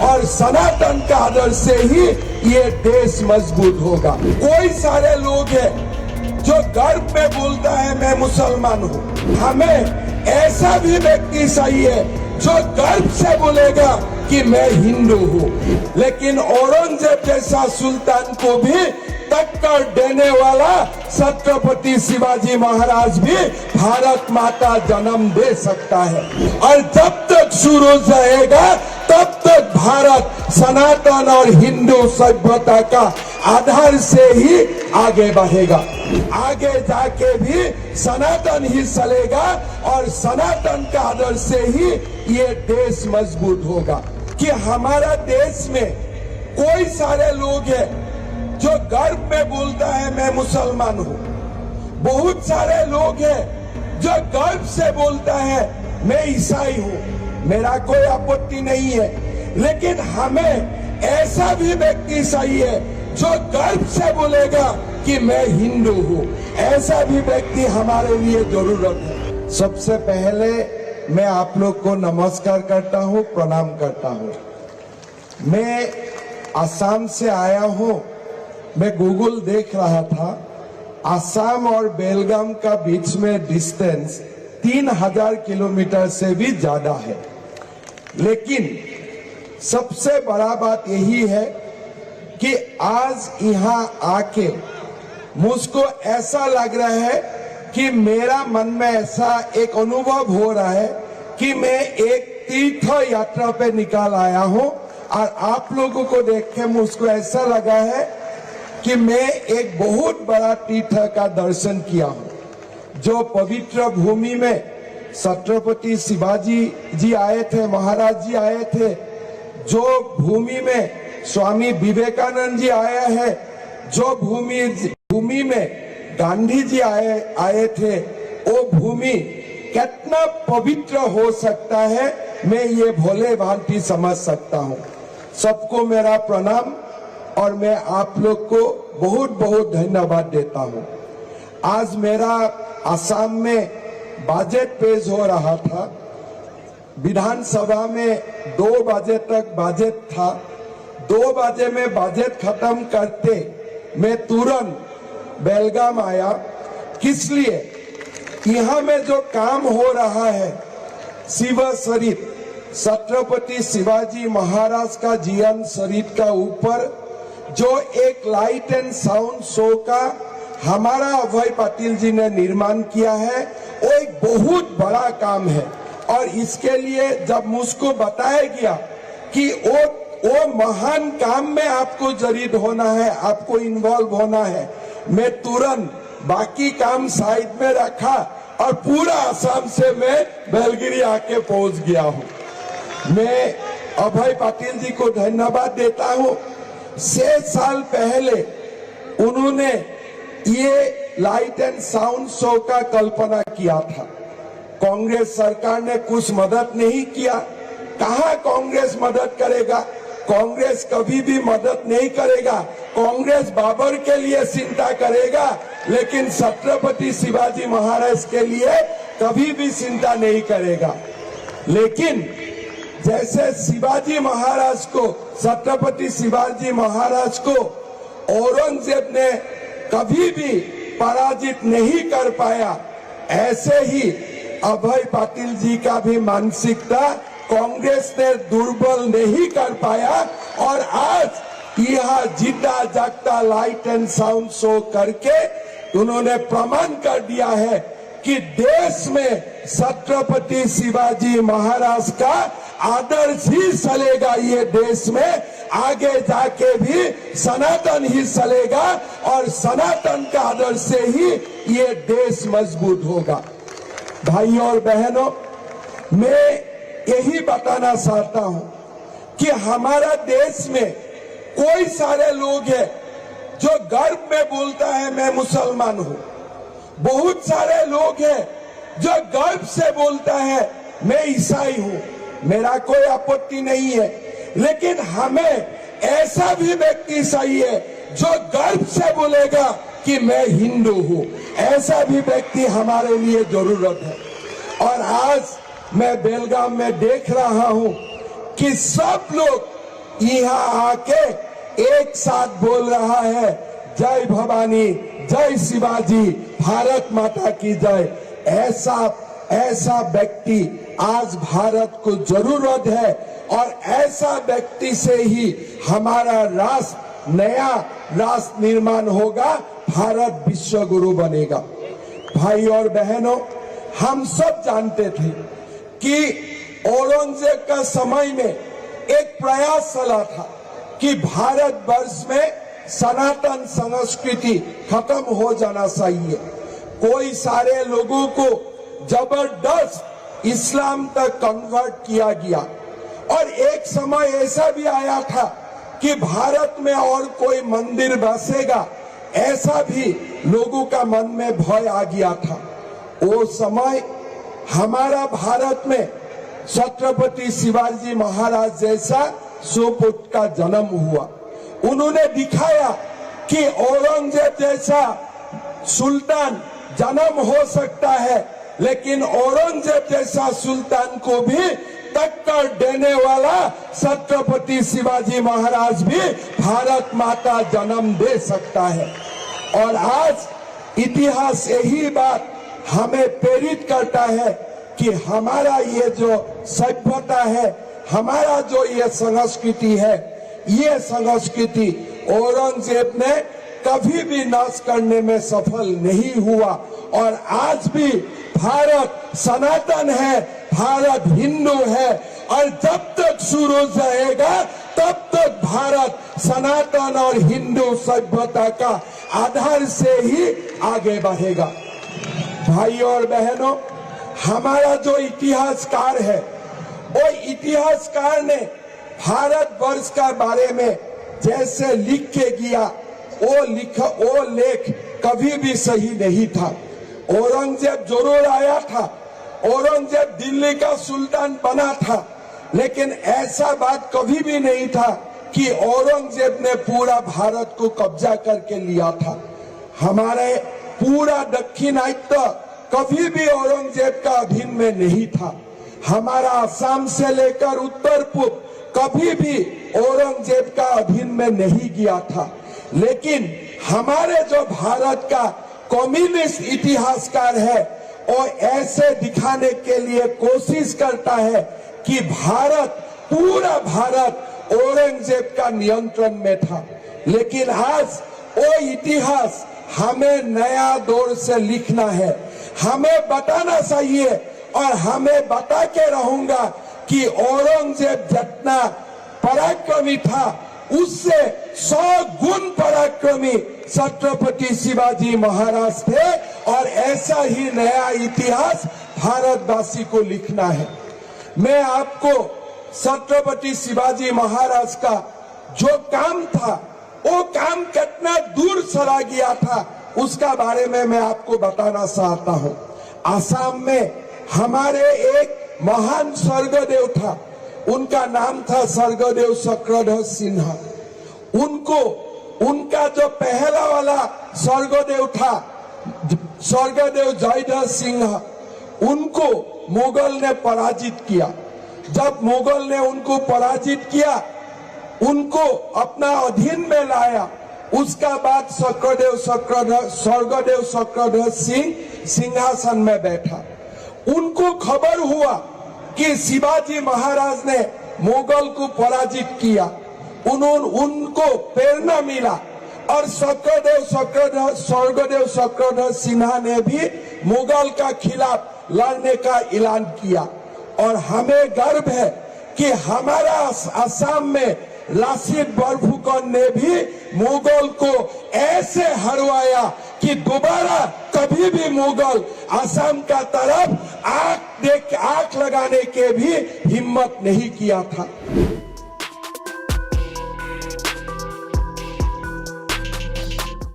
और सनातन का आदर्श से ही ये देश मजबूत होगा। कोई सारे लोग हैं जो गर्व में बोलता है मैं मुसलमान हूँ। हमें ऐसा भी व्यक्ति चाहिए जो गर्व से बोलेगा कि मैं हिंदू हूँ। लेकिन औरंगजेब जैसा सुल्तान को भी टक्कर देने वाला छत्रपति शिवाजी महाराज भी भारत माता जन्म दे सकता है। और जब तक सूरज रहेगा तब तक भारत सनातन और हिंदू सभ्यता का आधार से ही आगे बढ़ेगा। आगे जाके भी सनातन ही चलेगा और सनातन का आदर्श से ही ये देश मजबूत होगा। कि हमारा देश में कोई सारे लोग हैं जो गर्व में बोलता है मैं मुसलमान हूँ। बहुत सारे लोग हैं जो गर्व से बोलता है मैं ईसाई हूँ। मेरा कोई आपत्ति नहीं है, लेकिन हमें ऐसा भी व्यक्ति चाहिए जो गर्व से बोलेगा कि मैं हिंदू हूँ। ऐसा भी व्यक्ति हमारे लिए जरूरत है। सबसे पहले मैं आप लोग को नमस्कार करता हूँ, प्रणाम करता हूँ। मैं असम से आया हूँ। मैं गूगल देख रहा था, असम और बेलगाम का बीच में डिस्टेंस 3000 किलोमीटर से भी ज्यादा है। लेकिन सबसे बड़ा बात यही है कि आज यहाँ आके मुझको ऐसा लग रहा है कि मेरा मन में ऐसा एक अनुभव हो रहा है कि मैं एक तीर्थ यात्रा पे निकल आया हूँ। और आप लोगों को देख के मुझको ऐसा लगा है कि मैं एक बहुत बड़ा तीर्थ का दर्शन किया हूँ। जो पवित्र भूमि में छत्रपति शिवाजी जी आए थे, महाराज जी आए थे, जो भूमि में स्वामी विवेकानंद जी आया है, जो भूमि में गांधी जी आए थे, वो भूमि कितना पवित्र हो सकता है मैं ये भोले भांति समझ सकता हूँ। सबको मेरा प्रणाम और मैं आप लोग को बहुत बहुत धन्यवाद देता हूँ। आज मेरा असम में बजट पेश हो रहा था। विधानसभा में 2 बजे तक बजट था। 2 बजे में बजट खत्म करते मैं तुरंत बेलगाम आया। किस लिए? यहाँ में जो काम हो रहा है शिव शरीफ, छत्रपति शिवाजी महाराज का जीवन शरीफ का ऊपर जो एक लाइट एंड साउंड शो का हमारा अभय पाटिल जी ने निर्माण किया है, वो एक बहुत बड़ा काम है। और इसके लिए जब मुझको बताया गया कि वो महान काम में आपको जड़ित होना है, आपको इन्वॉल्व होना है, मैं तुरंत बाकी काम साइड में रखा और पूरा असम से मैं बेलगिरी आके पहुंच गया हूँ। मैं अभय पाटिल जी को धन्यवाद देता हूँ। 6 साल पहले उन्होंने ये लाइट एंड साउंड शो का कल्पना किया था। कांग्रेस सरकार ने कुछ मदद नहीं किया। कहाँ कांग्रेस मदद करेगा? कांग्रेस कभी भी मदद नहीं करेगा। कांग्रेस बाबर के लिए चिंता करेगा, लेकिन छत्रपति शिवाजी महाराज के लिए कभी भी चिंता नहीं करेगा। लेकिन जैसे शिवाजी महाराज को, छत्रपति शिवाजी महाराज को औरंगजेब ने कभी भी पराजित नहीं कर पाया, ऐसे ही अभय पाटिल जी का भी मानसिकता कांग्रेस ने दुर्बल नहीं कर पाया। और आज यह जीता जागता लाइट एंड साउंड शो करके उन्होंने प्रमाण कर दिया है कि देश में छत्रपति शिवाजी महाराज का आदर्श ही चलेगा। ये देश में आगे जाके भी सनातन ही चलेगा और सनातन का आदर्श से ही ये देश मजबूत होगा। भाइयों और बहनों, मैं यही बताना चाहता हूं कि हमारा देश में कोई सारे लोग हैं जो गर्व में बोलता है मैं मुसलमान हूं। बहुत सारे लोग हैं जो गर्व से बोलता है मैं ईसाई हूं। मेरा कोई आपत्ति नहीं है, लेकिन हमें ऐसा भी व्यक्ति चाहिए जो गर्व से बोलेगा कि मैं हिंदू हूं। ऐसा भी व्यक्ति हमारे लिए जरूरत है। और आज मैं बेलगाम में देख रहा हूं कि सब लोग यहाँ आके एक साथ बोल रहा है, जय भवानी, जय शिवाजी, भारत माता की जय। ऐसा व्यक्ति आज भारत को जरूरत है और ऐसा व्यक्ति से ही हमारा राष्ट्र, नया राष्ट्र निर्माण होगा, भारत विश्व गुरु बनेगा। भाई और बहनों, हम सब जानते थे कि औरंगजेब का समय में एक प्रयास चला था कि भारत वर्ष में सनातन संस्कृति खत्म हो जाना चाहिए। कोई सारे लोगों को जबरदस्त इस्लाम तक कन्वर्ट किया गया और एक समय ऐसा भी आया था कि भारत में और कोई मंदिर बसेगा, ऐसा भी लोगों का मन में भय आ गया था। वो समय हमारा भारत में छत्रपति शिवाजी महाराज जैसा सुपुत्र का जन्म हुआ। उन्होंने दिखाया कि औरंगजेब जैसा सुल्तान जन्म हो सकता है, लेकिन औरंगजेब जैसा सुल्तान को भी टक्कर देने वाला छत्रपति शिवाजी महाराज भी भारत माता जन्म दे सकता है। और आज इतिहास यही बात हमें प्रेरित करता है कि हमारा ये जो सभ्यता है, हमारा जो ये संस्कृति है, ये संस्कृति औरंगजेब ने कभी भी नाश करने में सफल नहीं हुआ। और आज भी भारत सनातन है, भारत हिंदू है और जब तक सूरज रहेगा तब तक भारत सनातन और हिंदू सभ्यता का आधार से ही आगे बढ़ेगा। भाई और बहनों, हमारा जो इतिहासकार है, वो इतिहासकार ने भारत वर्ष का बारे में जैसे लिख के गया, वो लेख कभी भी सही नहीं था। औरंगजेब जरूर आया था, औरंगजेब दिल्ली का सुल्तान बना था, लेकिन ऐसा बात कभी भी नहीं था कि औरंगजेब ने पूरा भारत को कब्जा करके लिया था। हमारे पूरा दक्षिणात्य कभी भी औरंगजेब का अधीन में नहीं था। हमारा असम से लेकर उत्तर पूर्व कभी भी औरंगजेब का अधीन में नहीं गया था। लेकिन हमारे जो भारत का कम्युनिस्ट इतिहासकार है, वो ऐसे दिखाने के लिए कोशिश करता है कि भारत, पूरा भारत औरंगजेब का नियंत्रण में था। लेकिन आज वो इतिहास हमें नया दौर से लिखना है, हमें बताना चाहिए और हमें बता के रहूंगा कि औरंगजेब जितना पराक्रमी था, उससे 100 गुण पराक्रमी छत्रपति शिवाजी महाराज थे और ऐसा ही नया इतिहास भारतवासी को लिखना है। मैं आपको छत्रपति शिवाजी महाराज का जो काम था, वो काम कितना दूर चला गया था, उसका बारे में मैं आपको बताना चाहता हूँ। आसाम में हमारे एक महान स्वर्गदेव था, उनका नाम था स्वर्गदेव चक्रधर सिन्हा। उनका जो पहला वाला स्वर्गदेव था, स्वर्गदेव जयधर सिंह, उनको मुगल ने पराजित किया। जब मुगल ने उनको पराजित किया, उनको अपना अधीन में लाया, उसका बाद स्वर्गदेव चक्रधर सिंह सिंहासन में बैठा। उनको खबर हुआ कि शिवाजी महाराज ने मुगल को पराजित किया। उनको प्रेरणा मिला और स्वर्गदेव चक्रधर सिन्हा ने भी मुगल का खिलाफ लड़ने का ऐलान किया। और हमें गर्व है कि हमारा असम में लासित बरफुकन ने भी मुगल को ऐसे हरवाया कि दोबारा कभी भी मुगल असम का तरफ आंख लगाने के भी हिम्मत नहीं किया था।